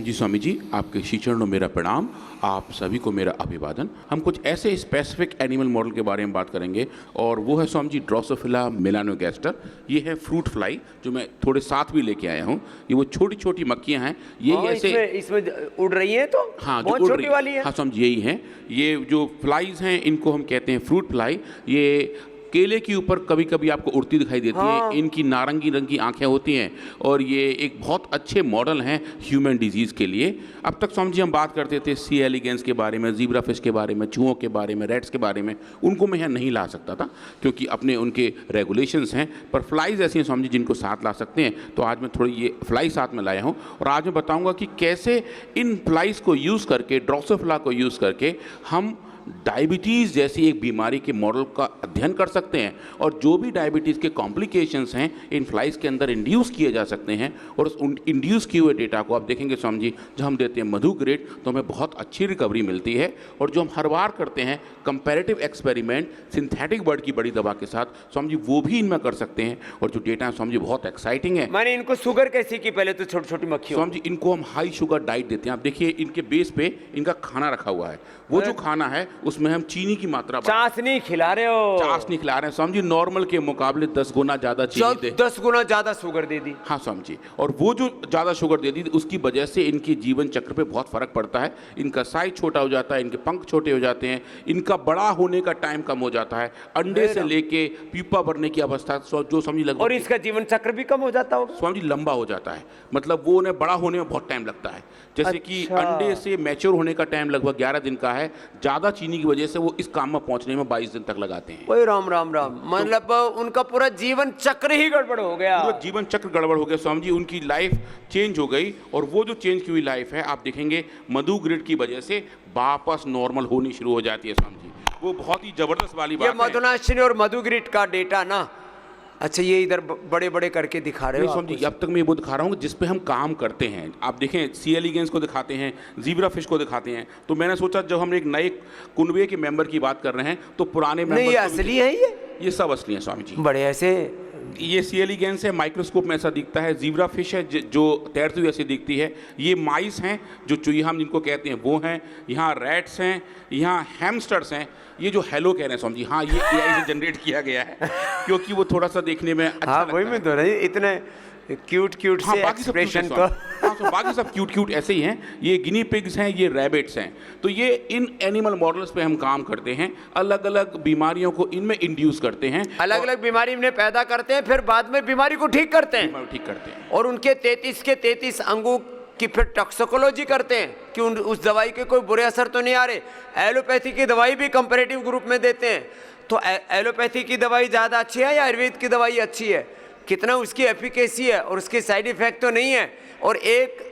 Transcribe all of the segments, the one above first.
जी स्वामी जी, आपके श्री चरणों मेरा प्रणाम, आप सभी को मेरा अभिवादन। हम कुछ ऐसे स्पेसिफिक एनिमल मॉडल के बारे में बात करेंगे और वो है स्वामी जी ड्रोसोफिला मेलानोगास्टर। ये है फ्रूट फ्लाई जो मैं थोड़े साथ भी लेके आया हूँ। ये वो छोटी छोटी मक्खियाँ हैं, यही ऐसे इसमें उड़ रही हैं तो हाँ बहुत जो उड़ छोटी रही वाली है। हाँ स्वामी जी यही हैं। ये जो फ्लाइज हैं इनको हम कहते हैं फ्रूट फ्लाई। ये केले के ऊपर कभी कभी आपको उड़ती दिखाई देती हाँ। है। इनकी नारंगी रंग की आंखें होती हैं और ये एक बहुत अच्छे मॉडल हैं ह्यूमन डिजीज़ के लिए। अब तक स्वामी जी हम बात करते थे सी एलिगेंस के बारे में, ज़ीब्रा फिश के बारे में, चूहों के बारे में, रेट्स के बारे में। उनको मैं यहाँ नहीं ला सकता था क्योंकि अपने उनके रेगुलेशंस हैं, पर फ्लाइज ऐसी हैं स्वामी जी जिनको साथ ला सकते हैं। तो आज मैं थोड़ी ये फ्लाई साथ में लाया हूँ और आज मैं बताऊँगा कि कैसे इन फ्लाइज को यूज़ करके, ड्रोसोफिला को यूज़ करके हम डायबिटीज़ जैसी एक बीमारी के मॉडल का अध्ययन कर सकते हैं और जो भी डायबिटीज़ के कॉम्प्लिकेशंस हैं इन फ्लाइज के अंदर इंड्यूस किए जा सकते हैं। और उस इंड्यूस किए हुए डेटा को आप देखेंगे स्वामी जी, जब हम देते हैं मधु ग्रेड तो हमें बहुत अच्छी रिकवरी मिलती है। और जो हम हर बार करते हैं कंपैरेटिव एक्सपेरिमेंट सिंथेटिक बर्ड की बड़ी दवा के साथ स्वामी जी, वो भी इनमें कर सकते हैं। और जो डेटा है स्वामी जी बहुत एक्साइटिंग है। मैंने इनको शुगर कैसी की पहले तो छोटी छोटी मक्खियों। स्वामी जी इनको हम हाई शुगर डाइट देते हैं। आप देखिए इनके बेस पे इनका खाना रखा हुआ है। वो जो खाना है उसमें हम चीनी की मात्रा चाशनी खिला रहे हो। चाशनी खिला रहे हैं स्वामी जी, नॉर्मल के मुकाबले 10 गुना ज्यादा चीनी दे, 10 गुना ज्यादा शुगर दे दी। हाँ स्वामी जी। और वो जो ज्यादा शुगर दे दी उसकी वजह से इनके जीवन चक्र पे बहुत फर्क पड़ता है। इनका साइज छोटा हो जाता है, इनके पंख छोटे हो जाते हैं, इनका बड़ा होने का टाइम कम हो जाता है, अंडे से लेके प्यूपा बनने की अवस्था जो समझी लगभग। और इसका जीवन चक्र भी कम हो जाता होगा स्वामी जी, लंबा हो जाता है। मतलब वो उन्हें बड़ा होने में बहुत टाइम लगता है। जैसे कि अंडे से मैच्योर होने का टाइम लगभग 11 दिन का है। ज्यादा चीनी की वजह से वो इस काम में पहुंचने में 22 दिन तक लगाते हैं। ओए राम राम राम, मतलब उनका पूरा जीवन चक्र ही गड़बड़ हो गया। पूरा जीवन चक्र गड़बड़ हो गया स्वामी जी। उनकी लाइफ चेंज हो गई और वो जो चेंज की हुई लाइफ है आप देखेंगे मधु ग्रिड की वजह से वापस नॉर्मल होनी शुरू हो जाती है स्वामी जी। वो बहुत ही जबरदस्त वाली बात है। ये मधुनाशिनी और मधु ग्रिड का डेटा ना, अच्छा ये इधर बड़े बड़े करके दिखा रहे हो। समझिए अब तक मैं ये वो दिखा रहा हूँ जिस पे हम काम करते हैं। आप देखें सी एलिगेंस को दिखाते हैं, ज़ीब्रा फिश को दिखाते हैं। तो मैंने सोचा जब हम एक नए कुनबे के मेंबर की बात कर रहे हैं तो पुराने मेंबर नहीं, ये असली है ये सब असली है स्वामी जी। बड़े ऐसे ये सी एलिगेंस है, माइक्रोस्कोप में ऐसा दिखता है। ज़ीब्रा फिश है जो तैरती हुई ऐसी दिखती है। ये माइस हैं जो चूहा हम जिनको कहते हैं वो हैं। यहाँ रैट्स हैं, यहाँ हैमस्टर्स हैं। ये जो हेलो कह रहे हैं स्वामी जी, हाँ ये AI से जनरेट किया गया है क्योंकि वो थोड़ा सा देखने में अच्छा हाँ लगता वही है। में तो रही इतने क्यूट से एक्सप्रेशन को। हाँ बाकी सब क्यूट ऐसे ही हैं। ये गिनी पिग्स हैं, ये रैबिट्स हैं। तो ये इन एनिमल मॉडल्स पे हम काम करते हैं, अलग अलग बीमारियों को इनमें इंड्यूस करते हैं, अलग अलग बीमारी इन्हें पैदा करते हैं, फिर बाद में बीमारी को ठीक करते हैं। और उनके 33 के 33 अंगों की फिर टॉक्सिकोलॉजी करते हैं कि उस दवाई के कोई बुरे असर तो नहीं आ रहे। एलोपैथी की दवाई भी कंपैरेटिव ग्रुप में देते हैं। तो एलोपैथी की दवाई ज़्यादा अच्छी है या आयुर्वेद की दवाई अच्छी है, कितना उसकी एफिकेसी है और उसके साइड इफेक्ट तो नहीं है, और एक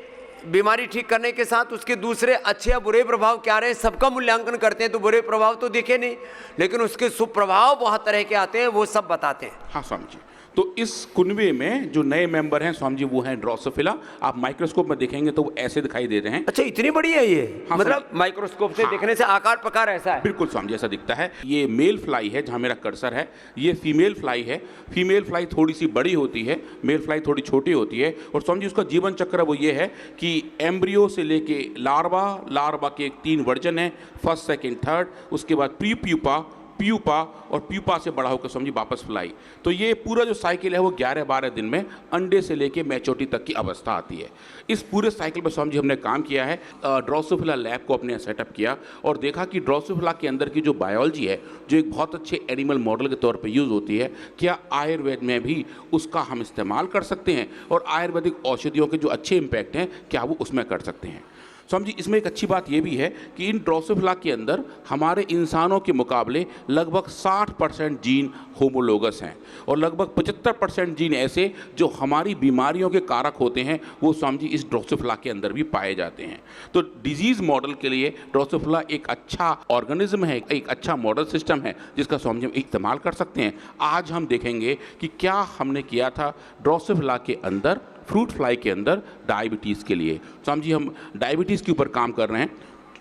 बीमारी ठीक करने के साथ उसके दूसरे अच्छे या बुरे प्रभाव क्या रहे हैं सबका मूल्यांकन करते हैं। तो बुरे प्रभाव तो दिखे नहीं, लेकिन उसके सुप्रभाव बहुत तरह के आते हैं, वो सब बताते हैं। हाँ स्वामी जी। तो इस कुनबे में जो नए मेंबर हैं स्वामी जी वो हैं ड्रोसोफिला। आप माइक्रोस्कोप में देखेंगे तो वो ऐसे दिखाई दे रहे हैं। अच्छा इतनी बड़ी है ये? हाँ, मतलब माइक्रोस्कोप से देखने से आकार प्रकार ऐसा है? बिल्कुल स्वामी जी ऐसा दिखता है। ये मेल फ्लाई है जहाँ मेरा कर्सर है, ये फीमेल फ्लाई है। फीमेल फ्लाई थोड़ी सी बड़ी होती है, मेल फ्लाई थोड़ी छोटी होती है। और स्वामी जी उसका जीवन चक्र वो ये है कि एम्ब्रियो से लेके लार्वा के 3 वर्जन है, फर्स्ट सेकेंड थर्ड, उसके बाद प्यूपा और प्यूपा से बड़ा होकर समझिए वापस फ्लाई। तो ये पूरा जो साइकिल है वो 11-12 दिन में अंडे से लेके मैच्योरिटी तक की अवस्था आती है। इस पूरे साइकिल पर समझिए हमने काम किया है। ड्रोसोफिला लैब को अपने सेटअप किया और देखा कि ड्रोसोफिला के अंदर की जो बायोलॉजी है जो एक बहुत अच्छे एनिमल मॉडल के तौर पर यूज़ होती है, क्या आयुर्वेद में भी उसका हम इस्तेमाल कर सकते हैं और आयुर्वेदिक औषधियों के जो अच्छे इम्पैक्ट हैं क्या वो उसमें कर सकते हैं। स्वामी जी इसमें एक अच्छी बात यह भी है कि इन ड्रोसोफिला के अंदर हमारे इंसानों के मुकाबले लगभग 60% जीन होमोलोगस हैं और लगभग 75% जीन ऐसे जो हमारी बीमारियों के कारक होते हैं वो स्वामी जी इस ड्रोसोफिला के अंदर भी पाए जाते हैं। तो डिजीज़ मॉडल के लिए ड्रोसोफिला एक अच्छा ऑर्गेनिज्म है, एक अच्छा मॉडल सिस्टम है जिसका स्वामी जी हम इस्तेमाल कर सकते हैं। आज हम देखेंगे कि क्या हमने किया था ड्रोसोफिला के अंदर, फ्रूट फ्लाई के अंदर डायबिटीज़ के लिए। स्वामी जी हम डायबिटीज़ के ऊपर काम कर रहे हैं।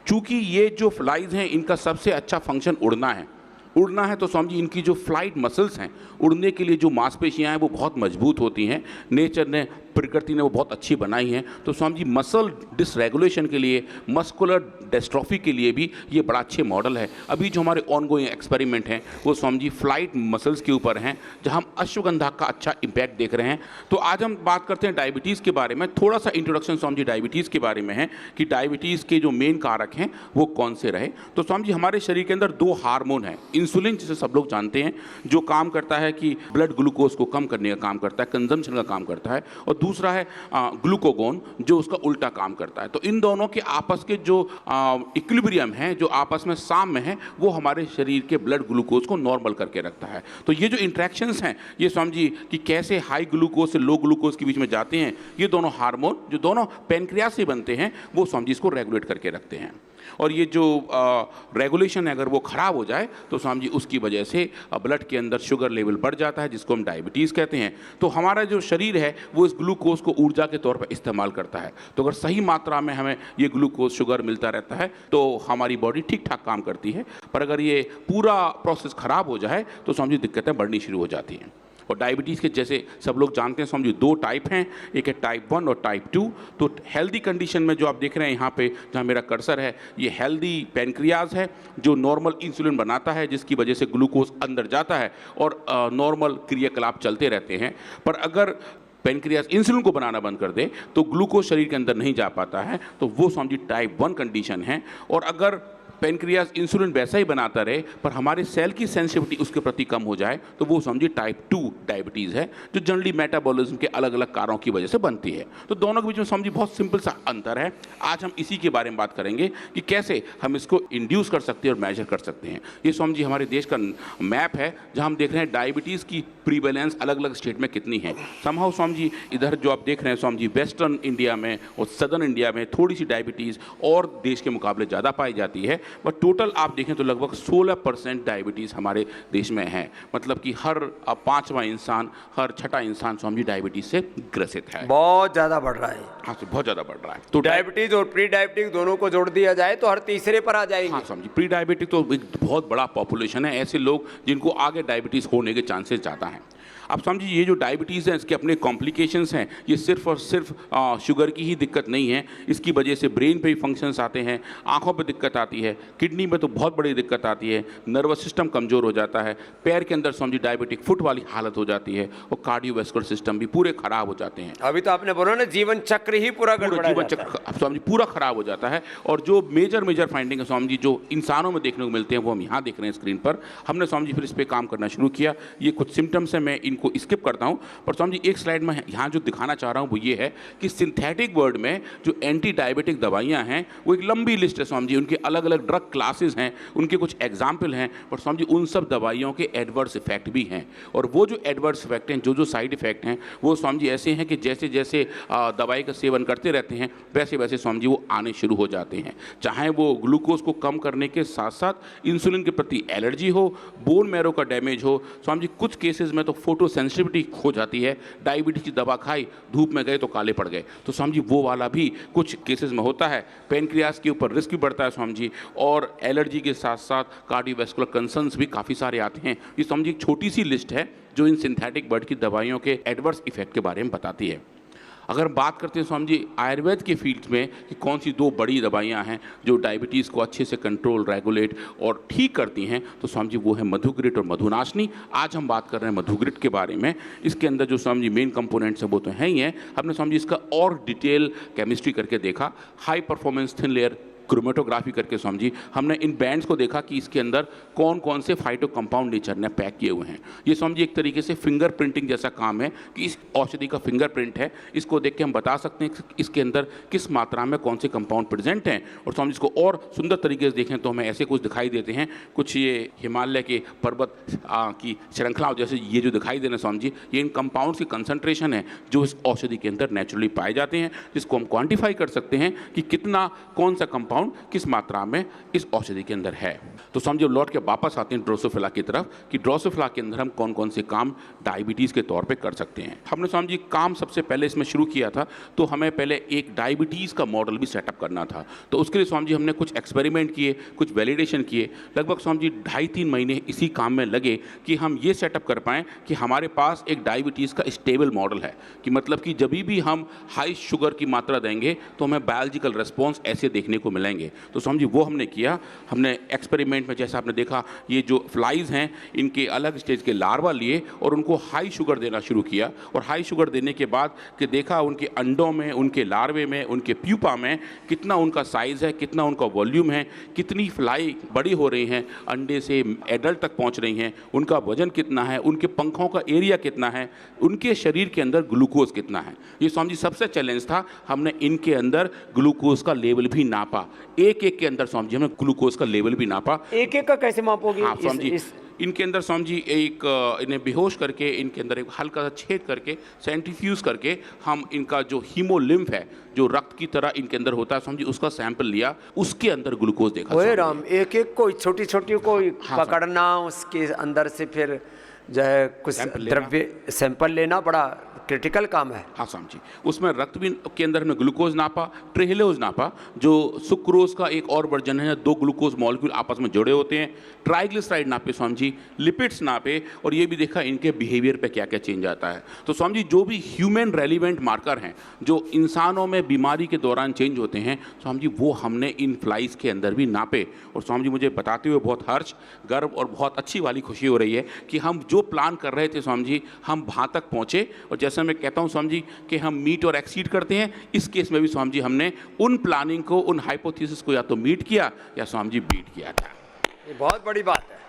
चूँकि ये जो फ्लाइज हैं इनका सबसे अच्छा फंक्शन उड़ना है उड़ना है तो स्वामी जी इनकी जो फ्लाइट मसल्स हैं, उड़ने के लिए जो मांसपेशियां हैं वो बहुत मजबूत होती हैं, नेचर ने, प्रकृति ने वो बहुत अच्छी बनाई हैं। तो स्वामी जी मसल डिसरेगुलेशन के लिए, मस्कुलर डिस्ट्रॉफी के लिए भी ये बड़ा अच्छे मॉडल है। अभी जो हमारे ऑनगोइंग एक्सपेरिमेंट हैं वो स्वामी जी फ्लाइट मसल्स के ऊपर हैं, जहां हम अश्वगंधा का अच्छा इम्पैक्ट देख रहे हैं। तो आज हम बात करते हैं डायबिटीज़ के बारे में। थोड़ा सा इंट्रोडक्शन स्वामी जी डायबिटीज़ के बारे में है कि डायबिटीज़ के जो मेन कारक हैं वो कौन से रहे। तो स्वामी जी हमारे शरीर के अंदर दो हार्मोन हैं, इंसुलिन जिसे सब लोग जानते हैं, जो काम करता है कि ब्लड ग्लूकोज को कम करने का काम करता है, कंजम्पशन का काम करता है, और दूसरा है ग्लूकोगोन जो उसका उल्टा काम करता है। तो इन दोनों के आपस के जो इक्विलिब्रियम है, जो आपस में साम्य है, वो हमारे शरीर के ब्लड ग्लूकोज को नॉर्मल करके रखता है। तो ये जो इंट्रैक्शंस हैं ये स्वामी जी कि कैसे हाई ग्लूकोज से लो ग्लूकोज के बीच में जाते हैं, ये दोनों हार्मोन जो दोनों पैनक्रियास से बनते हैं वो स्वामी जी इसको रेगुलेट करके रखते हैं। और ये जो रेगुलेशन है अगर वो ख़राब हो जाए तो स्वामी जी उसकी वजह से ब्लड के अंदर शुगर लेवल बढ़ जाता है, जिसको हम डायबिटीज़ कहते हैं। तो हमारा जो शरीर है वो इस ग्लूकोज को ऊर्जा के तौर पर इस्तेमाल करता है। तो अगर सही मात्रा में हमें ये ग्लूकोज शुगर मिलता रहता है तो हमारी बॉडी ठीक ठाक काम करती है। पर अगर ये पूरा प्रोसेस ख़राब हो जाए तो स्वामी जी दिक्कतें बढ़नी शुरू हो जाती हैं। और डायबिटीज़ के जैसे सब लोग जानते हैं स्वामी जी दो टाइप हैं, एक है टाइप 1 और टाइप 2। तो हेल्दी कंडीशन में जो आप देख रहे हैं यहाँ पे जहाँ मेरा कर्सर है, ये हेल्दी पैनक्रियाज है जो नॉर्मल इंसुलिन बनाता है, जिसकी वजह से ग्लूकोज अंदर जाता है और नॉर्मल क्रियाकलाप चलते रहते हैं। पर अगर पैनक्रियाज इंसुलिन को बनाना बंद कर दे तो ग्लूकोज शरीर के अंदर नहीं जा पाता है, तो वो स्वामी जी टाइप 1 कंडीशन है। और अगर पैनक्रियाज इंसुलिन वैसा ही बनाता रहे पर हमारे सेल की सेंसिटिविटी उसके प्रति कम हो जाए तो वो समझिए टाइप 2 डायबिटीज़ है, जो जनरली मेटाबॉलिज्म के अलग अलग कारणों की वजह से बनती है। तो दोनों के बीच में समझिए बहुत सिंपल सा अंतर है। आज हम इसी के बारे में बात करेंगे कि कैसे हम इसको इंड्यूस कर सकते हैं और मेजर कर सकते हैं। ये स्वामी जी हमारे देश का मैप है जहाँ हम देख रहे हैं डायबिटीज़ की प्रीवेलेंस अलग अलग स्टेट में कितनी है। समहाउ स्वामी जी इधर जो आप देख रहे हैं स्वामी जी वेस्टर्न इंडिया में और सदर्न इंडिया में थोड़ी सी डायबिटीज़ और देश के मुकाबले ज़्यादा पाई जाती है, बट टोटल आप देखें तो लगभग 16% डायबिटीज़ हमारे देश में है। मतलब कि हर 5वां इंसान, हर 6ठा इंसान स्वामी जी डायबिटीज़ से ग्रसित है। बहुत ज़्यादा बढ़ रहा है। हाँ, बहुत ज़्यादा बढ़ रहा है। तो डायबिटीज और प्री डायबिटिक दोनों को जोड़ दिया जाए तो हर तीसरे पर आ जाएंगे। हाँ स्वामी जी, प्री डायबिटिक तो एक बहुत बड़ा पॉपुलेशन है, ऐसे लोग जिनको आगे डायबिटीज़ होने के चांसेस ज़्यादा हैं। अब समझिए ये जो डायबिटीज़ है इसके अपने कॉम्प्लिकेशंस हैं। ये सिर्फ और सिर्फ शुगर की ही दिक्कत नहीं है, इसकी वजह से ब्रेन पे भी फंक्शंस आते हैं, आंखों पे दिक्कत आती है, किडनी में तो बहुत बड़ी दिक्कत आती है, नर्वस सिस्टम कमज़ोर हो जाता है, पैर के अंदर समझिए डायबिटिक फुट वाली हालत हो जाती है, और कार्डियोवैस्कुलर सिस्टम भी पूरे ख़राब हो जाते हैं। अभी तो आपने बोला ना जीवन चक्र ही पूरा जीवन चक्र स्वामी जी पूरा ख़राब हो जाता है। और जो मेजर फाइंडिंग है स्वामी जी जो इंसानों में देखने को मिलते हैं वो हम यहाँ देख रहे हैं स्क्रीन पर। हमने स्वामी जी फिर इस पर काम करना शुरू किया। ये कुछ सिम्टम्स हैं, मैं इनको स्किप करता हूँ, पर स्वामी जी एक स्लाइड में यहाँ जो दिखाना चाह रहा हूँ वो ये है कि सिंथेटिक वर्ड में जो एंटी डायबिटिक दवाइयाँ हैं वो एक लंबी लिस्ट है स्वामी जी, उनके अलग अलग ड्रग क्लासेस हैं, उनके कुछ एग्जाम्पल हैं, पर स्वामी जी उन सब दवाइयों के एडवर्स इफेक्ट भी हैं। और वो जो एडवर्स इफेक्ट हैं, जो साइड इफेक्ट हैं, वो स्वामी जी ऐसे हैं कि जैसे जैसे दवाई का सेवन करते रहते हैं वैसे वैसे स्वामी जी वो आने शुरू हो जाते हैं। चाहे वो ग्लूकोज को कम करने के साथ साथ इंसुलिन के प्रति एलर्जी हो, बोन मैरो का डैमेज हो, स्वामी जी कुछ केसेस में तो फोटो सेंसिटिविटी हो जाती है। डायबिटीज की दवा खाई, धूप में गए तो काले पड़ गए, तो स्वामी जी वो वाला भी कुछ केसेस में होता है। पेनक्रियास के ऊपर रिस्क भी बढ़ता है स्वामी जी, और एलर्जी के साथ साथ कार्डियोवैस्कुलर कंसर्न्स भी काफ़ी सारे आते हैं। ये स्वामी जी एक छोटी सी लिस्ट है जो इन सिंथेटिक बर्ड की दवाइयों के एडवर्स इफेक्ट के बारे में बताती है। अगर बात करते हैं स्वामी जी आयुर्वेद के फील्ड में कि कौन सी दो बड़ी दवाइयाँ हैं जो डायबिटीज़ को अच्छे से कंट्रोल, रेगुलेट और ठीक करती हैं, तो स्वामी जी वो है मधुग्रिट और मधुनाशनी। आज हम बात कर रहे हैं मधुग्रिट के बारे में। इसके अंदर जो स्वामी जी मेन कंपोनेंट्स हैं वो तो हैं ही हैं। हमने स्वामी जी इसका और डिटेल केमिस्ट्री करके देखा, high performance thin layer chromatography करके स्वामी जी हमने इन बैंड्स को देखा कि इसके अंदर कौन कौन से फाइटो कंपाउंड नेचर ने पैक किए हुए हैं। ये स्वामी जी एक तरीके से फिंगर प्रिंटिंग जैसा काम है कि इस औषधि का फिंगर प्रिंट है, इसको देख के हम बता सकते हैं कि इसके अंदर किस मात्रा में कौन से कंपाउंड प्रेजेंट हैं। और स्वामी जी इसको और सुंदर तरीके से देखें तो हमें ऐसे कुछ दिखाई देते हैं, कुछ ये हिमालय के पर्वत की श्रृंखला जैसे ये जो दिखाई दे रहे हैं स्वामी जी, ये इन कंपाउंड्स की कंसनट्रेशन है जो इस औषधि के अंदर नेचुरली पाए जाते हैं, जिसको हम क्वान्टिफाई कर सकते हैं कि कितना कौन सा कंपाउंड कंपाउंड किस मात्रा में इस औषधि के अंदर है। तो समझिए लौट के वापस आते हैं ड्रोसोफिला की तरफ कि ड्रोसोफिला के अंदर हम कौन कौन से काम डायबिटीज़ के तौर पे कर सकते हैं। हमने समझिए काम सबसे पहले इसमें शुरू किया था, तो हमें पहले एक डायबिटीज़ का मॉडल भी सेटअप करना था। तो उसके लिए समझिए हमने कुछ एक्सपेरिमेंट किए, कुछ वैलिडेशन किए, लगभग समझिए 2.5-3 महीने इसी काम में लगे कि हम ये सेटअप कर पाएँ कि हमारे पास एक डायबिटीज़ का स्टेबल मॉडल है, कि मतलब कि जब भी हम हाई शुगर की मात्रा देंगे तो हमें बायोलॉजिकल रिस्पॉन्स ऐसे देखने को मिलेंगे। तो समझिए वो हमने किया। हमने एक्सपेरिमेंट में जैसा आपने देखा, ये जो फ्लाइज हैं इनके अलग स्टेज के लार्वा लिए और उनको हाई शुगर देना शुरू किया, और हाई शुगर देने के बाद कि देखा उनके अंडों में, उनके लार्वे में, उनके प्यूपा में कितना उनका साइज़ है, कितना उनका वॉल्यूम है, कितनी फ्लाई बड़ी हो रही हैं, अंडे से एडल्ट तक पहुंच रही हैं, उनका वजन कितना है, उनके पंखों का एरिया कितना है, उनके शरीर के अंदर ग्लूकोज कितना है। ये समझिए सबसे चैलेंज था। हमने इनके अंदर ग्लूकोज का लेवल भी नापा, एक एक के अंदर समझिए हमने ग्लूकोज का लेवल भी नापा। एक एक का कैसे मापोगे? हाँ समझिए, इनके अंदर समझिए एक इन्हें बेहोश करके इनके अंदर एक हल्का सा छेद करके सेंट्रीफ्यूज करके हम इनका जो हीमोलिम्फ है, जो रक्त की तरह इनके अंदर होता है, समझिए उसका सैंपल लिया, उसके अंदर ग्लूकोज देखा। ओए राम, एक एक को छोटी छोटी को पकड़ना, उसके अंदर से फिर जो है कुछ द्रव्य सैंपल लेना बड़ा क्रिटिकल काम है। हाँ समझिए, उसमें रक्त भी के अंदर हमने ग्लूकोज नापा, ट्रेहलोज नापा, जो सुक्रोज का एक और वर्जन है, 2 ग्लूकोज मॉलिक्यूल आपस में जुड़े होते हैं, ट्राइग्लिसराइड नापे समझिए, लिपिड्स नापे, और ये भी देखा इनके बिहेवियर पे क्या क्या चेंज आता है। तो समझिए जो भी ह्यूमन रेलिवेंट मार्कर हैं जो इंसानों में बीमारी के दौरान चेंज होते हैं, समझिए वो हमने इन फ्लाइज के अंदर भी नापे। और समझिए मुझे बताते हुए बहुत हर्ष, गर्व और बहुत अच्छी वाली खुशी हो रही है कि हम जो प्लान कर रहे थे समझिए हम वहाँ तक पहुँचे। और जैसे मैं कहता हूँ समझिए कि हम मीट और एक्सीड करते हैं, इस केस में भी समझिए हमने उन प्लानिंग को, उन हाइपोथेसिस को या तो मीट किया या समझिए बीट किया था। ये बहुत बड़ी बात है।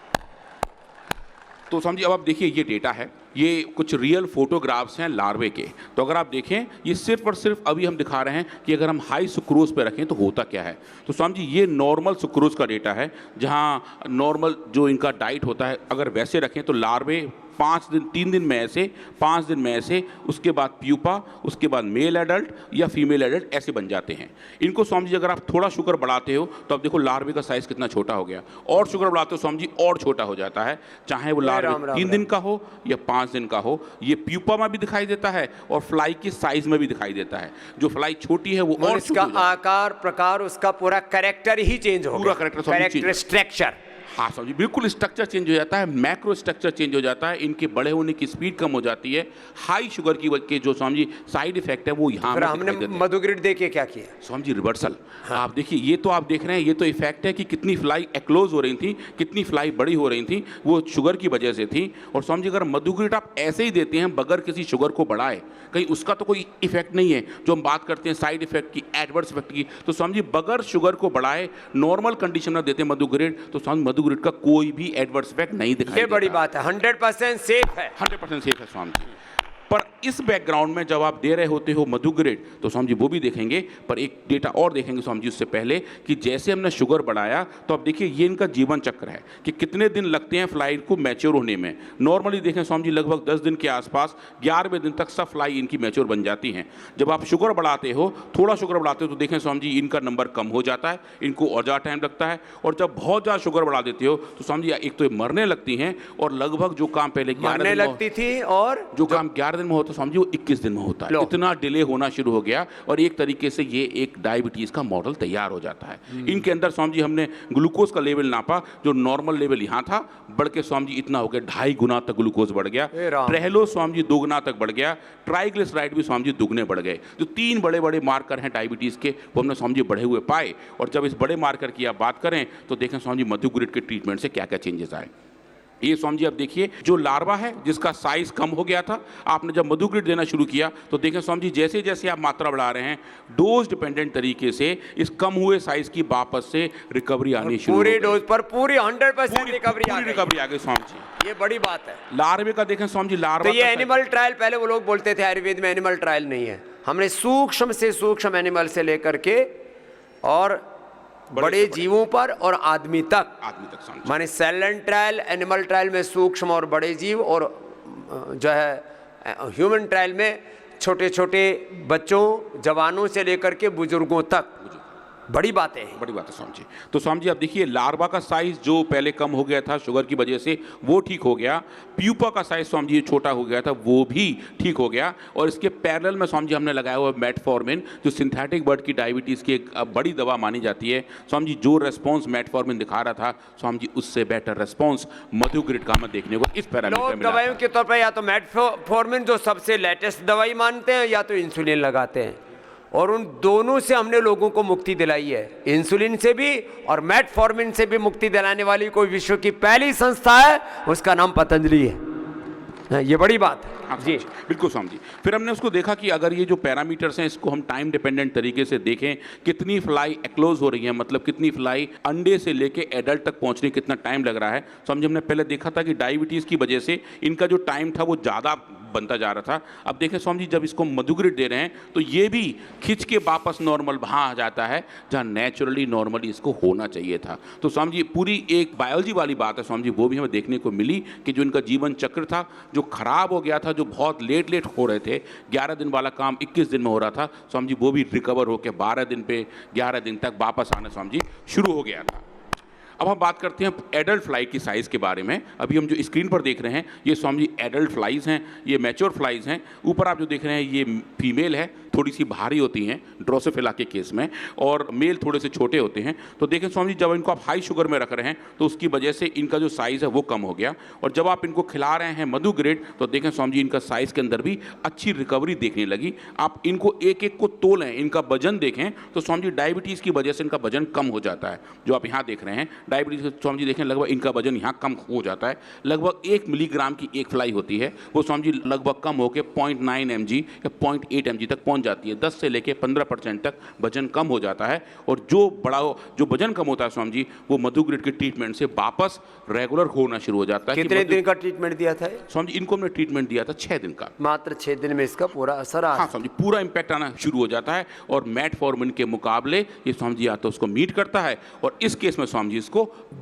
तो समझिए अब आप देखिए ये डेटा है, ये कुछ रियल फोटोग्राफ्स हैं लार्वे के। तो अगर आप देखें, ये सिर्फ और सिर्फ अभी हम दिखा रहे हैं कि अगर हम हाई सुक्रोज पे रखें तो होता क्या है। तो समझिए ये नॉर्मल सुक्रोज का डेटा है, जहाँ नॉर्मल जो इनका डाइट होता है अगर वैसे रखें तो लार्वे 3 दिन में ऐसे, 5 दिन में ऐसे, उसके बाद प्यूपा, उसके बाद मेल एडल्ट या फीमेल एडल्ट ऐसे बन जाते हैं। इनको समझिए अगर आप थोड़ा शुगर बढ़ाते हो तो अब देखो लार्वे का साइज़ कितना छोटा हो गया, और शुगर बढ़ाते हो समझिए और छोटा हो जाता है, चाहे वो लार्वे 3 दिन का हो या 5 दिन का हो। ये प्यूपा में भी दिखाई देता है और फ्लाई की साइज में भी दिखाई देता है। जो फ्लाई छोटी है वो और इसका आकार, प्रकार, उसका पूरा कैरेक्टर ही चेंज हो, पूरा कैरेक्टर स्ट्रक्चर। हाँ समझिए बिल्कुल स्ट्रक्चर चेंज हो जाता है, मैक्रो स्ट्रक्चर चेंज हो जाता है, इनके बड़े होने की स्पीड कम हो जाती है। हाई शुगर की जो समझिए साइड इफेक्ट है वो यहाँ हमने मधुग्रिड देखिए क्या किया, समझिए रिवर्सल। हाँ। आप देखिए ये तो आप देख रहे हैं, ये तो इफेक्ट है कि कितनी फ्लाई एक्लोज हो रही थी, कितनी फ्लाई बड़ी हो रही थी, वो शुगर की वजह से थी। और समझिए अगर मधुग्रिड आप ऐसे ही देते हैं बगैर किसी शुगर को बढ़ाए, कहीं उसका तो कोई इफेक्ट नहीं है। जो हम बात करते हैं साइड इफेक्ट की, एडवर्स इफेक्ट की, तो समझिए बगैर शुगर को बढ़ाए नॉर्मल कंडीशन में देते हैं मधुग्रिड, तो समझ मधुग्रिड का कोई भी एडवर्स इफेक्ट नहीं दिखाई देता। ये बड़ी बात है, 100% सेफ है, 100% सेफ है स्वामी जी। पर इस बैकग्राउंड में जब आप दे रहे होते हो मधुग्रिड तो समझिए वो भी देखेंगे, पर एक डेटा और देखेंगे समझिए उससे पहले कि जैसे हमने शुगर बढ़ाया तो अब देखिए ये इनका जीवन चक्र है कि कितने दिन लगते हैं फ्लाई को मैच्योर होने में। नॉर्मली देखें समझिए लगभग 10 दिन के आसपास, 11वें दिन तक सब फ्लाई इनकी मैच्योर बन जाती हैं। जब आप शुगर बढ़ाते हो, थोड़ा शुगर बढ़ाते हो तो देखें समझिए इनका नंबर कम हो जाता है, इनको और ज़्यादा टाइम लगता है। और जब बहुत ज़्यादा शुगर बढ़ा देते हो तो समझिए एक तो ये मरने लगती हैं, और लगभग जो काम पहले 11 दिन लगती थी और जो काम 11 दिन में होता समझिए वो 21 दिन में होता है। इतना डिले होना शुरू हो गया और एक तरीके से ये एक डायबिटीज का मॉडल तैयार हो जाता है। इनके अंदर समझिए हमने ग्लूकोज का लेवल नापा, जो नॉर्मल लेवल यहाँ था बढ़ के समझिए इतना हो गया, 2.5 गुना तक ग्लूकोज बढ़ गया। ट्रेहलोज समझिए 2 गुना तक बढ़ गया, ट्राइग्लिसराइड भी समझिए दुगने बढ़ गए। जो 3 बड़े बड़े मार्कर हैं डायबिटीज के वो हमने समझिए बढ़े हुए पाए। और जब इस बड़े मार्कर की आप बात करें तो देखें समझिए मधुग्रिड के ट्रीटमेंट से क्या क्या चेंजेस आए। ये समझिए अब देखिए जो लार्वा है जिसका साइज कम हो गया था, आपने जब मधुग्रिड देना शुरू किया तो देखें समझिए जैसे जैसे आप मात्रा बढ़ा रहे हैं डोज डिपेंडेंट तरीके से इस कम हुए साइज की वापस से रिकवरी आनी शुरू, पूरे डोज पर पूरी 100% रिकवरी आ गई स्वामी जी। ये बड़ी बात है। लार्वे का देखें समझिए लार्वा, तो ये एनिमल ट्रायल, पहले वो लोग बोलते थे आयुर्वेद में एनिमल ट्रायल नहीं है, हमने सूक्ष्म से सूक्ष्म एनिमल से लेकर के और बड़े जीवों पर और आदमी तक माने cell and trial, animal trial में सूक्ष्म और बड़े जीव, और जो है ह्यूमन ट्रायल में छोटे छोटे बच्चों, जवानों से लेकर के बुजुर्गों तक बड़ी बात है। बड़ी बात है स्वामी जी। तो स्वामी जी आप देखिए, लार्वा का साइज जो पहले कम हो गया था शुगर की वजह से, वो ठीक हो गया। प्यूपा का साइज स्वामी जी छोटा हो गया था, वो भी ठीक हो गया। और इसके पैरेलल में स्वामी जी हमने लगाया हुआ मेटफॉर्मिन, जो सिंथेटिक बर्ड की डायबिटीज़ की एक बड़ी दवा मानी जाती है। स्वामी जी जो रेस्पॉन्स मेटफॉर्मिन दिखा रहा था स्वामी जी, उससे बेटर रेस्पॉन्स मधुग्रिड का हमें देखने को इस पैरामीटर लोग मिला। दवाइयों के तौर पर या तो मेटफॉर्मिन जो सबसे लेटेस्ट दवाई मानते हैं, या तो इंसुलिन लगाते हैं, और उन दोनों से हमने लोगों को मुक्ति दिलाई है। इंसुलिन से भी और मेटफॉर्मिन से भी मुक्ति दिलाने वाली कोई विश्व की पहली संस्था है, उसका नाम पतंजलि है। ये बड़ी बात है। हाँ जी, बिल्कुल स्वामी जी। फिर हमने उसको देखा कि अगर ये जो पैरामीटर्स हैं इसको हम टाइम डिपेंडेंट तरीके से देखें, कितनी फ्लाई एक्लोज हो रही है, मतलब कितनी फ्लाई अंडे से लेके एडल्ट तक पहुंचने कितना टाइम लग रहा है। समझे, हमने पहले देखा था कि डायबिटीज़ की वजह से इनका जो टाइम था वो ज़्यादा बनता जा रहा था। अब देखें स्वामी जी, जब इसको मधुग्रिड दे रहे हैं तो ये भी खिंच के वापस नॉर्मल वहाँ आ जाता है जहाँ नेचुरली नॉर्मली इसको होना चाहिए था। तो स्वामी जी पूरी एक बायोलॉजी वाली बात है स्वामी जी, वो भी हमें देखने को मिली कि जो इनका जीवन चक्र था जो खराब हो गया था, जो बहुत लेट हो रहे थे, 11 दिन वाला काम 21 दिन में हो रहा था स्वामी जी, वो भी रिकवर होकर 12 दिन पे 11 दिन तक वापस आना स्वामी जी शुरू हो गया था। अब हम बात करते हैं एडल्ट फ्लाई की साइज़ के बारे में। अभी हम जो स्क्रीन पर देख रहे हैं ये स्वामी जी एडल्ट फ्लाइज हैं, ये मैच्योर फ्लाइज हैं। ऊपर आप जो देख रहे हैं ये फीमेल है, थोड़ी सी भारी होती हैं ड्रोसोफिला के केस में, और मेल थोड़े से छोटे होते हैं। तो देखें स्वामी जी, जब इनको आप हाई शुगर में रख रहे हैं तो उसकी वजह से इनका जो साइज़ है वो कम हो गया, और जब आप इनको खिला रहे हैं मधुग्रिड तो देखें स्वामी जी इनका साइज़ के अंदर भी अच्छी रिकवरी देखने लगी। आप इनको एक एक को तोलें, इनका वजन देखें तो स्वामी जी डायबिटीज़ की वजह से इनका वजन कम हो जाता है। जो आप यहाँ देख रहे हैं डायबिटीज़ स्वामी जी देखें, लगभग इनका वजन यहाँ कम हो जाता है। लगभग 1 मिलीग्राम की एक फ्लाई होती है, वो स्वामी जी लगभग कम होकर 0.9 mg या 0.8 mg तक पहुँच जाती है। 10 से लेकर 15% तक वजन कम हो जाता है। और जो वजन कम होता है स्वामी जी, वो मधुग्रिड के ट्रीटमेंट से वापस रेगुलर होना शुरू हो जाता है। कितने दिन का ट्रीटमेंट दिया था स्वामी जी? इनको हमने ट्रीटमेंट दिया था 6 दिन का। मात्र 6 दिन में इसका पूरा असर आ, हाँ स्वामी जी, पूरा इंपैक्ट आना शुरू हो जाता है। और मेटफॉर्मिन के मुकाबले ये स्वामी जी या तो उसको मीट करता है, और इस केस में स्वामी जी इसको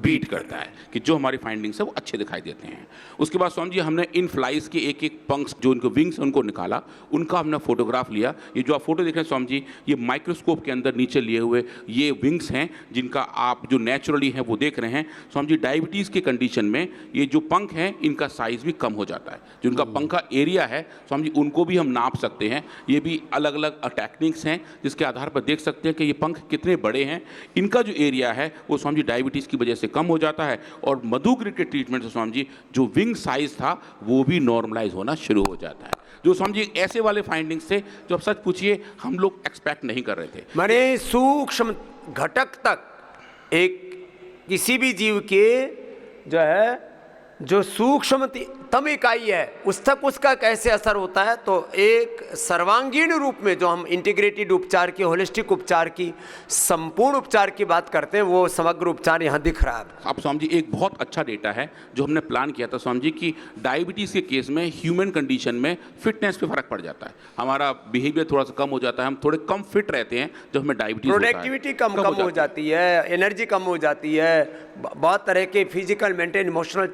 बीट करता है कि जो हमारी फाइंडिंग्स है वो अच्छे दिखाई देते हैं। उसके बाद स्वामी जी हमने इन फ्लाइज के एक एक पंक्स जो इनको विंग्स उनको निकाला, उनका हमने फोटोग्राफ लिया। ये जो आप फोटो देख रहे हैं स्वामी जी, ये माइक्रोस्कोप के अंदर नीचे लिए हुए ये विंग्स हैं, जिनका आप जो नेचुरली है वो देख रहे हैं। स्वामी जी डायबिटीज़ के कंडीशन में ये जो पंख हैं इनका साइज़ भी कम हो जाता है। जो इनका पंख का एरिया है स्वामी जी उनको भी हम नाप सकते हैं। ये भी अलग अलग टेक्निक्स हैं जिसके आधार पर देख सकते हैं कि ये पंख कितने बड़े हैं। इनका जो एरिया है वो स्वामी जी डायबिटीज़ की वजह से कम हो जाता है, और मधुग्रिड के ट्रीटमेंट से स्वामी जी जो विंग साइज़ था वो भी नॉर्मलाइज होना शुरू हो जाता है। जो स्वामी जी ऐसे वाले फाइंडिंग्स थे जो आप सच पूछिए हम लोग एक्सपेक्ट नहीं कर रहे थे। माने सूक्ष्म घटक तक एक किसी भी जीव के जो है जो सूक्ष्मतम इकाई है उस तक उसका कैसे असर होता है। तो एक सर्वांगीण रूप में जो हम इंटीग्रेटेड उपचार की, होलिस्टिक उपचार की, संपूर्ण उपचार की बात करते हैं, वो समग्र उपचार यहाँ दिख रहा है। अब स्वामी जी एक बहुत अच्छा डेटा है जो हमने प्लान किया था स्वामी जी कि डायबिटीज़ के केस में ह्यूमन कंडीशन में फिटनेस पे फर्क पड़ जाता है, हमारा बिहेवियर थोड़ा सा कम हो जाता है, हम थोड़े कम फिट रहते हैं जब हमें डायबिटीज़ होता है। प्रोडक्टिविटी कम हो जाती है, एनर्जी कम हो जाती है, बहुत तरह के फिजिकल, मेंटल, इमोशनल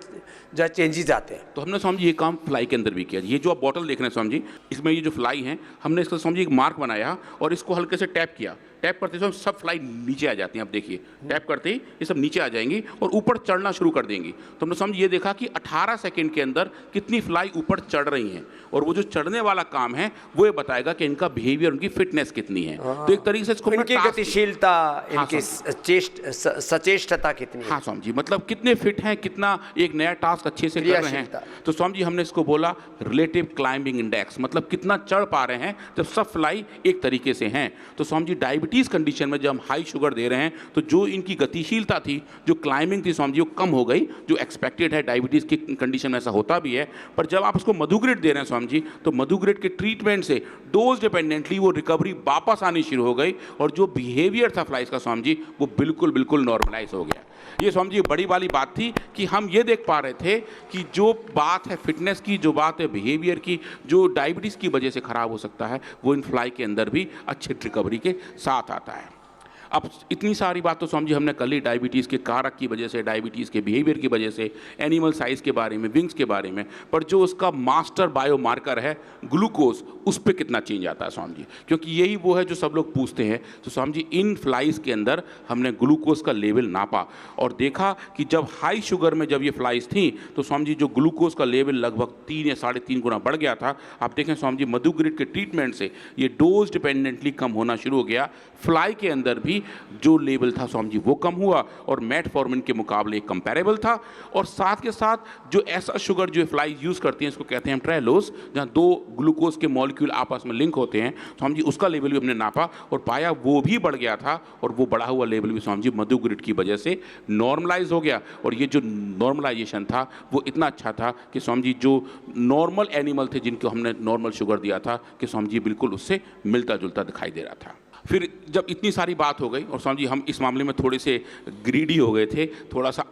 जो चेंजेस आते हैं। तो हमने स्वामी जी ये काम फ्लाई के अंदर भी किया। ये जो आप बॉटल देख रहे हैं स्वामी जी, इसमें ये जो फ्लाई हैं हमने इसका स्वामी जी एक मार्क बनाया और इसको हल्के से टैप किया। टैप करते समय सब फ्लाई नीचे आ जाती हैं। आप देखिए टैप करते ही ये सब नीचे आ जाएंगी और ऊपर चढ़ना शुरू कर देंगी। तो हमने समझ ये देखा कि 18 सेकंड के अंदर कितनी फ्लाई ऊपर चढ़ रही हैं, और वो जो चढ़ने वाला काम है वो ये बताएगा कि इनका बिहेवियर, उनकी फिटनेस कितनी है। तो एक तरीके से इसको इनकी गतिशीलता, इनकी सचेष्टता कितनी है। हाँ स्वामी जी, मतलब कितने फिट हैं, कितना एक नया टास्क अच्छे से कर रहे हैं। तो स्वामी जी हमने इसको बोला रिलेटिव क्लाइंबिंग इंडेक्स, मतलब कितना चढ़ पा रहे हैं जब सब फ्लाई एक तरीके से हैं। तो स्वामी जी डायबिटीज़ कंडीशन में जब हम हाई शुगर दे रहे हैं तो जो इनकी गतिशीलता थी, जो क्लाइंबिंग थी स्वामी जी, वो कम हो गई, जो एक्सपेक्टेड है। डायबिटीज़ की कंडीशन में ऐसा होता भी है। पर जब आप उसको मधुग्रिड दे रहे हैं स्वामी जी, तो मधुग्रिड के ट्रीटमेंट से डोज डिपेंडेंटली वो रिकवरी वापस आनी शुरू हो गई, और जो बिहेवियर था फ्लाइज का स्वामी जी वो बिल्कुल नॉर्मलाइज हो गया। ये स्वामी जी बड़ी वाली बात थी कि हम ये देख पा रहे थे कि जो बात है फिटनेस की, जो बात है बिहेवियर की, जो डायबिटीज़ की वजह से ख़राब हो सकता है, वो इन फ्लाई के अंदर भी अच्छे रिकवरी के साथ आता है। अब इतनी सारी बात तो स्वामी जी हमने कर ली, डायबिटीज़ के कारक की वजह से, डायबिटीज़ के बिहेवियर की वजह से, एनिमल साइज़ के बारे में, विंग्स के बारे में, पर जो उसका मास्टर बायोमार्कर है ग्लूकोज, उस पर कितना चेंज आता है स्वामी जी? क्योंकि यही वो है जो सब लोग पूछते हैं। तो स्वामी जी इन फ्लाइज़ के अंदर हमने ग्लूकोज का लेवल नापा और देखा कि जब हाई शुगर में जब ये फ्लाइज़ थी तो स्वामी जी जो ग्लूकोज का लेवल लगभग 3 या 3.5 गुना बढ़ गया था। आप देखें स्वामी जी मधु ग्रिड के ट्रीटमेंट से ये डोज डिपेंडेंटली कम होना शुरू हो गया। फ्लाई के अंदर भी जो लेवल था स्वामी जी वो कम हुआ और मेटफॉर्मिन के मुकाबले कंपैरेबल था। और साथ के साथ जो ऐसा शुगर जो फ्लाई यूज़ करती हैं इसको कहते हैं हम ट्रेलोस, जहाँ 2 ग्लूकोज के मॉलिक्यूल आपस में लिंक होते हैं, स्वामी जी उसका लेवल भी हमने नापा और पाया वो भी बढ़ गया था। और वो बढ़ा हुआ लेवल भी स्वामी जी मधु ग्रिड की वजह से नॉर्मलाइज हो गया। और ये जो नॉर्मलाइजेशन था वो इतना अच्छा था कि स्वामी जी जो नॉर्मल एनिमल थे जिनको हमने नॉर्मल शुगर दिया था कि स्वामी जी बिल्कुल उससे मिलता जुलता दिखाई दे रहा था। फिर जब इतनी सारी बात हो गई और स्वामी जी हम इस मामले में थोड़े से ग्रीडी हो गए थे, थोड़ा सा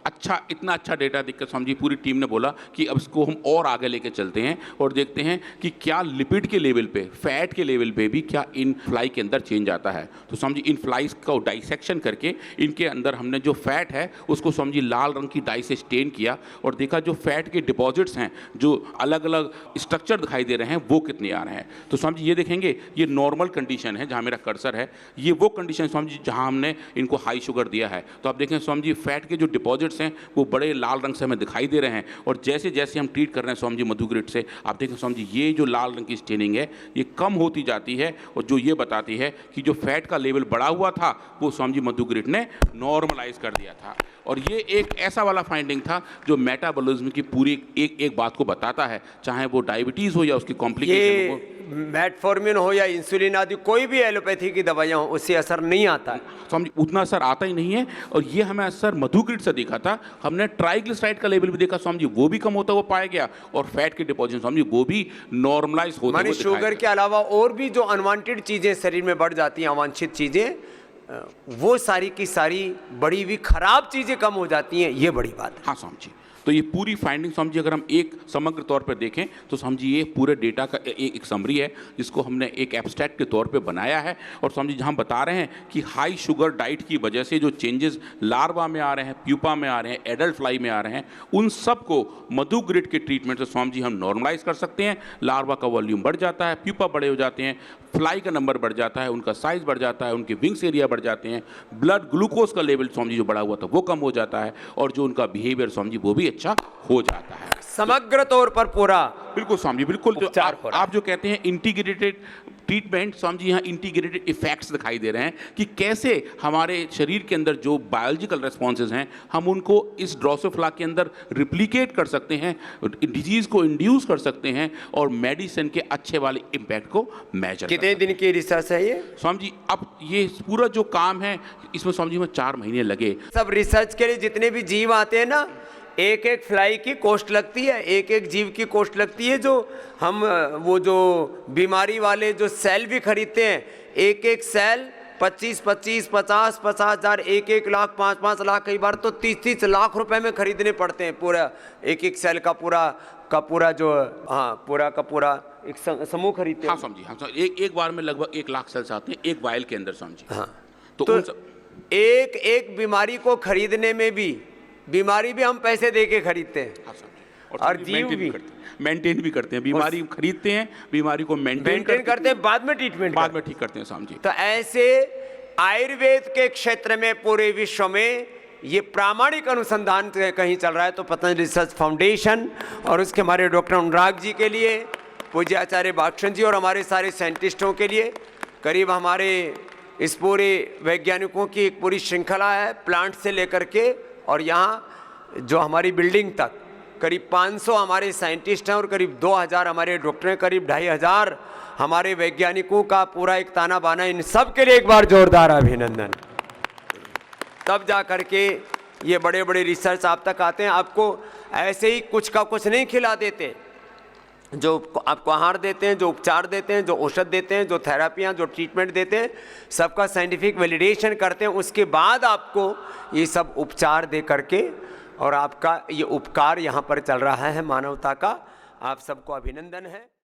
इतना अच्छा डेटा देखकर स्वामी जी पूरी टीम ने बोला कि अब इसको हम और आगे लेके चलते हैं और देखते हैं कि क्या लिपिड के लेवल पे, फैट के लेवल पे भी क्या इन फ्लाई के अंदर चेंज आता है। तो स्वामी जी इन फ्लाइज का डाइसेक्शन करके इनके अंदर हमने जो फैट है उसको स्वामी जी लाल रंग की डाई से स्टेन किया और देखा जो फैट के डिपॉजिट्स हैं, जो अलग अलग स्ट्रक्चर दिखाई दे रहे हैं, वो कितने आ रहे हैं। तो स्वामी जी ये देखेंगे ये नॉर्मल कंडीशन है जहाँ मेरा कर्सर है, ये वो कंडीशन स्वामी जी जहां हमने इनको हाई शुगर दिया है। तो आप देखें स्वामी जी फैट के जो डिपॉजिट्स हैं वो बड़े लाल रंग से हमें दिखाई दे रहे हैं। और जैसे जैसे हम ट्रीट कर रहे हैं स्वामी जी मधु ग्रिड से, आप देखें स्वामी जी ये जो लाल रंग की स्टेनिंग है ये कम होती जाती है और जो ये बताती है कि जो फैट का लेवल बढ़ा हुआ था वो स्वामी जी मधु ग्रिड ने नॉर्मलाइज कर दिया था। और ये एक ऐसा वाला फाइंडिंग था जो मेटाबॉलिज्म की पूरी एक बात को बताता है, चाहे वो डायबिटीज़ हो या उसकी कॉम्प्लिकेशन हो, मेटफॉर्मिन हो या इंसुलिन आदि कोई भी एलोपैथी की दवाइयाँ हो उससे असर नहीं आता है। समझ उतना असर आता ही नहीं है। और ये हमें असर मधु ग्रिड से दिखा था। हमने ट्राइग्लिसराइड का लेवल भी देखा स्वामी जी, वो भी कम होता हुआ पाया गया और फैट के डिपॉजिट स्वामी जी वो भी नॉर्मलाइज होते हुए दिखाया। शुगर के अलावा और भी जो अनवांटेड चीज़ें शरीर में बढ़ जाती हैं, अवांछित चीज़ें, वो सारी की सारी बड़ी हुई खराब चीज़ें कम हो जाती हैं, ये बड़ी बात है। हाँ स्वामी जी, तो ये पूरी फाइंडिंग स्वामी जी अगर हम एक समग्र तौर पर देखें तो स्वामी जी ये पूरे डेटा का एक समरी है जिसको हमने एक एब्स्ट्रैक्ट के तौर पे बनाया है। और स्वामी जी जहाँ बता रहे हैं कि हाई शुगर डाइट की वजह से जो चेंजेस लार्वा में आ रहे हैं, प्यूपा में आ रहे हैं, एडल्ट फ्लाई में आ रहे हैं, उन सब को मधु ग्रिड के ट्रीटमेंट से स्वामी जी हम नॉर्मलाइज कर सकते हैं। लार्वा का वॉल्यूम बढ़ जाता है, प्यूपा बड़े हो जाते हैं, फ्लाई का नंबर बढ़ जाता है, उनका साइज बढ़ जाता है, उनके विंग्स एरिया बढ़ जाते हैं, ब्लड ग्लूकोज का लेवल स्वामी जी जो बढ़ा हुआ था वो कम हो जाता है और जो उनका बिहेवियर स्वामी जी वो भी अच्छा हो जाता है। समग्र तौर पर पूरा बिल्कुल स्वामी जी, बिल्कुल जो आप जो कहते हैं इंटीग्रेटेड ट्रीटमेंट, स्वामी जी यहाँ इंटीग्रेटेड इफेक्ट्स दिखाई दे रहे हैं कि कैसे हमारे शरीर के अंदर जो बायोलॉजिकल रेस्पॉन्सेज हैं हम उनको इस ड्रोसोफ्ला के अंदर रिप्लिकेट कर सकते हैं, डिजीज़ को इंड्यूस कर सकते हैं और मेडिसिन के अच्छे वाले इम्पैक्ट को मेजर। कितने दिन की रिसर्च है ये स्वामी जी? अब ये पूरा जो काम है इसमें स्वामी जी में 4 महीने लगे। सब रिसर्च के लिए जितने भी जीव आते हैं ना, एक एक फ्लाई की कॉस्ट लगती है, एक एक जीव की कॉस्ट लगती है। जो हम वो जो बीमारी वाले जो सेल भी खरीदते हैं, एक एक सेल 25 हज़ार, 1 लाख, 5 लाख, कई बार तो 30 लाख रुपए में खरीदने पड़ते हैं पूरा एक एक सेल का पूरा जो पूरा का पूरा एक समूह खरीदते हैं। हाँ समझी, हाँ एक बार में लगभग 1 लाख सेल्स आते हैं एक वायल के अंदर समझी। हाँ, तो एक एक बीमारी को खरीदने में भी, बीमारी भी हम पैसे दे के खरीदते हैं। हाँ, और जीव भी मेंटेन भी करते हैं, बीमारी खरीदते हैं, बीमारी को मेंटेन करते हैं, बाद में ट्रीटमेंट बाद में ठीक करते हैं स्वामी जी। तो ऐसे आयुर्वेद के क्षेत्र में पूरे विश्व में ये प्रामाणिक अनुसंधान कहीं चल रहा है तो पतंजलि रिसर्च फाउंडेशन और उसके हमारे डॉक्टर अनुराग जी के लिए, पूज्य आचार्य भास्कर जी और हमारे सारे साइंटिस्टों के लिए, करीब हमारे इस पूरे वैज्ञानिकों की एक पूरी श्रृंखला है, प्लांट से लेकर के और यहाँ जो हमारी बिल्डिंग तक करीब 500 हमारे साइंटिस्ट हैं और करीब 2000 हमारे डॉक्टर हैं, करीब 2500 हमारे वैज्ञानिकों का पूरा एक ताना बाना। इन सब के लिए एक बार जोरदार अभिनंदन। तब जा करके ये बड़े बड़े रिसर्च आप तक आते हैं। आपको ऐसे ही कुछ का कुछ नहीं खिला देते, जो आपको आहार देते हैं, जो उपचार देते हैं, जो औषध देते हैं, जो थेरापियाँ, जो ट्रीटमेंट देते हैं, सबका साइंटिफिक वैलिडेशन करते हैं। उसके बाद आपको ये सब उपचार दे करके और आपका ये उपकार यहाँ पर चल रहा है मानवता का। आप सबको अभिनंदन है।